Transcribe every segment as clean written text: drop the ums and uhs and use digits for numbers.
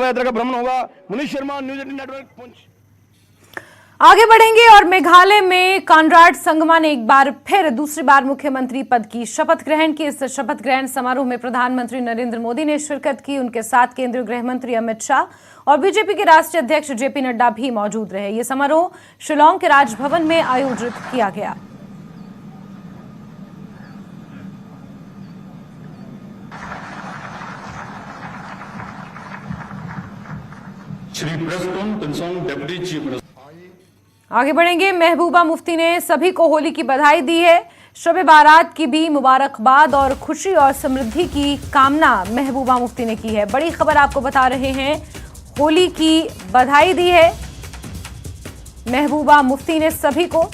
यात्रा का भ्रमण होगा। Munish Sharma, news 18 network, Poonch. आगे बढ़ेंगे और मेघालय में कॉनराड संगमा ने एक बार फिर दूसरी बार मुख्यमंत्री पद की शपथ ग्रहण की। इस शपथ ग्रहण समारोह में प्रधानमंत्री नरेंद्र मोदी ने शिरकत की। उनके साथ केंद्रीय गृह मंत्री अमित शाह और बीजेपी के राष्ट्रीय अध्यक्ष जेपी नड्डा भी मौजूद रहे। ये समारोह शिलांग के राजभवन में आयोजित किया गया। Shri Preston Tynsong deputy chief. आगे बढ़ेंगे। महबूबा मुफ्ती ने सभी को होली की बधाई दी है। शब बारात की भी मुबारकबाद और खुशी और समृद्धि की कामना महबूबा मुफ्ती ने की है। बड़ी खबर आपको बता रहे हैं, होली की बधाई दी है महबूबा मुफ्ती ने सभी को।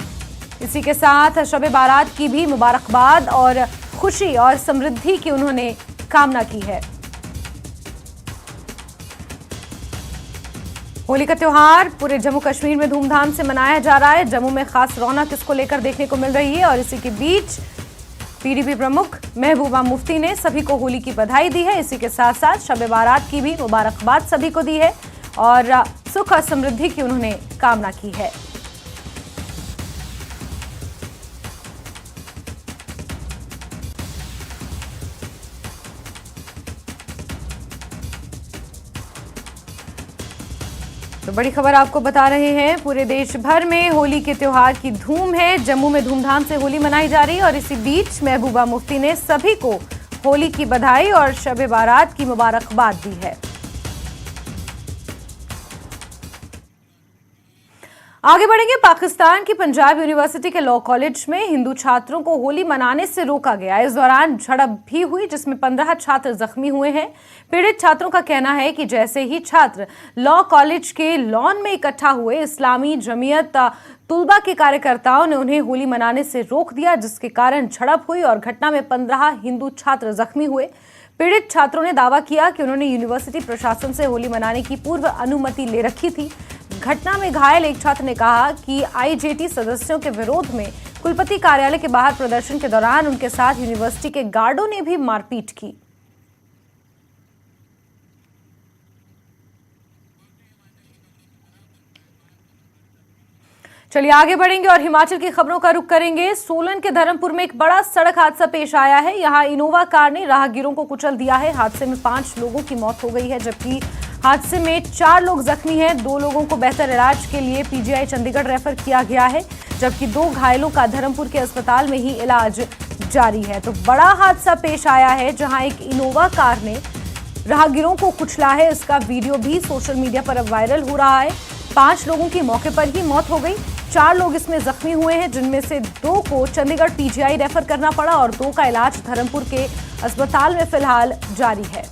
इसी के साथ शब बारात की भी मुबारकबाद और खुशी और समृद्धि की उन्होंने कामना की है। होली का त्योहार पूरे जम्मू कश्मीर में धूमधाम से मनाया जा रहा है। जम्मू में खास रौनक इसको लेकर देखने को मिल रही है और इसी के बीच पीडीपी प्रमुख महबूबा मुफ्ती ने सभी को होली की बधाई दी है। इसी के साथ साथ शब बारात की भी मुबारकबाद सभी को दी है और सुख और समृद्धि की उन्होंने कामना की है। तो बड़ी खबर आपको बता रहे हैं, पूरे देश भर में होली के त्योहार की धूम है। जम्मू में धूमधाम से होली मनाई जा रही है और इसी बीच महबूबा मुफ्ती ने सभी को होली की बधाई और शब बारात की मुबारकबाद दी है। आगे बढ़ेंगे। पाकिस्तान की पंजाब यूनिवर्सिटी के लॉ कॉलेज में हिंदू छात्रों को होली मनाने से रोका गया। इस दौरान झड़प भी हुई जिसमें 15 छात्र जख्मी हुए हैं। पीड़ित छात्रों का कहना है कि जैसे ही छात्र लॉ कॉलेज के लॉन में इकट्ठा हुए, इस्लामी जमीयत तुलबा के कार्यकर्ताओं ने उन्हें होली मनाने से रोक दिया, जिसके कारण झड़प हुई और घटना में 15 हिंदू छात्र जख्मी हुए। पीड़ित छात्रों ने दावा किया कि उन्होंने यूनिवर्सिटी प्रशासन से होली मनाने की पूर्व अनुमति ले रखी थी। घटना में घायल एक छात्र ने कहा कि आईजेटी सदस्यों के विरोध में कुलपति कार्यालय के बाहर प्रदर्शन के दौरान उनके साथ यूनिवर्सिटी के गार्डों ने भी मारपीट की। चलिए आगे बढ़ेंगे और हिमाचल की खबरों का रुख करेंगे। सोलन के धर्मपुर में एक बड़ा सड़क हादसा पेश आया है। यहां इनोवा कार ने राहगीरों को कुचल दिया है। हादसे में 5 लोगों की मौत हो गई है, जबकि हादसे में 4 लोग जख्मी हैं। 2 लोगों को बेहतर इलाज के लिए पीजीआई चंडीगढ़ रेफर किया गया है, जबकि 2 घायलों का धर्मपुर के अस्पताल में ही इलाज जारी है। तो बड़ा हादसा पेश आया है जहां एक इनोवा कार ने राहगीरों को कुचला है। इसका वीडियो भी सोशल मीडिया पर अब वायरल हो रहा है। 5 लोगों की मौके पर ही मौत हो गई। 4 लोग इसमें जख्मी हुए हैं, जिनमें से 2 को चंडीगढ़ पीजीआई रेफर करना पड़ा और 2 का इलाज धर्मपुर के अस्पताल में फिलहाल जारी है।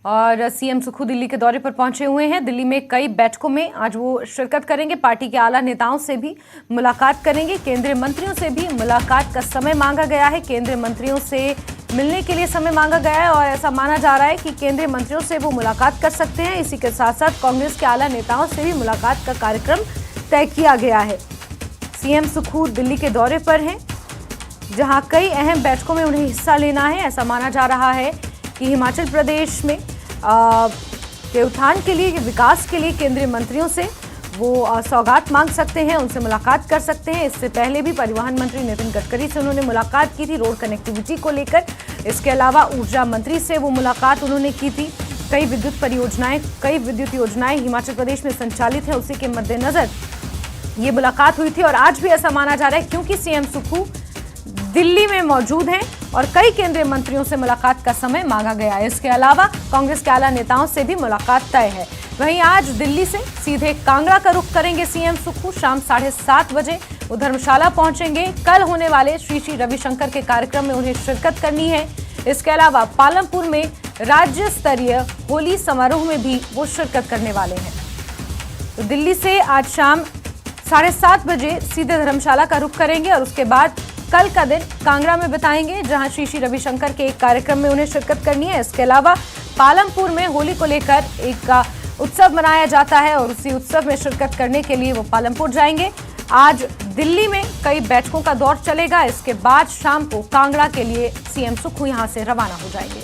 और सीएम सुक्खू दिल्ली के दौरे पर पहुंचे हुए हैं। दिल्ली में कई बैठकों में आज वो शिरकत करेंगे। पार्टी के आला नेताओं से भी मुलाकात करेंगे। केंद्रीय मंत्रियों से भी मुलाकात का समय मांगा गया है। केंद्रीय मंत्रियों से मिलने के लिए समय मांगा गया है और ऐसा माना जा रहा है कि केंद्रीय मंत्रियों से वो मुलाकात कर सकते हैं। इसी के साथ साथ कांग्रेस के आला नेताओं से भी मुलाकात का कार्यक्रम तय किया गया है। सीएम सुक्खू दिल्ली के दौरे पर हैं, जहां कई अहम बैठकों में उन्हें हिस्सा लेना है। ऐसा माना जा रहा है कि हिमाचल प्रदेश में के उत्थान के लिए, विकास के लिए केंद्रीय मंत्रियों से वो सौगात मांग सकते हैं, उनसे मुलाकात कर सकते हैं। इससे पहले भी परिवहन मंत्री नितिन गडकरी से उन्होंने मुलाकात की थी रोड कनेक्टिविटी को लेकर। इसके अलावा ऊर्जा मंत्री से वो मुलाकात उन्होंने की थी। कई विद्युत योजनाएं हिमाचल प्रदेश में संचालित है, उसी के मद्देनजर ये मुलाकात हुई थी। और आज भी ऐसा माना जा रहा है क्योंकि सीएम सुक्खू दिल्ली में मौजूद हैं और कई केंद्रीय मंत्रियों से मुलाकात का समय मांगा गया है। इसके अलावा कांग्रेस के आला नेताओं से भी मुलाकात तय है। वहीं आज दिल्ली से सीधे कांगड़ा का रुख करेंगे सीएम सुक्खू। शाम 7:30 बजे वो धर्मशाला पहुंचेंगे। कल होने वाले श्री श्री रविशंकर के कार्यक्रम में उन्हें शिरकत करनी है। इसके अलावा पालमपुर में राज्य स्तरीय होली समारोह में भी वो शिरकत करने वाले हैं। तो दिल्ली से आज शाम 7:30 बजे सीधे धर्मशाला का रुख करेंगे और उसके बाद कल का दिन कांगड़ा में बिताएंगे, जहां श्री श्री रविशंकर के एक कार्यक्रम में उन्हें शिरकत करनी है। इसके अलावा पालमपुर में होली को लेकर एक उत्सव मनाया जाता है और उसी उत्सव में शिरकत करने के लिए वो पालमपुर जाएंगे। आज दिल्ली में कई बैठकों का दौर चलेगा। इसके बाद शाम को कांगड़ा के लिए सीएम सुक्खू यहां से रवाना हो जाएंगे।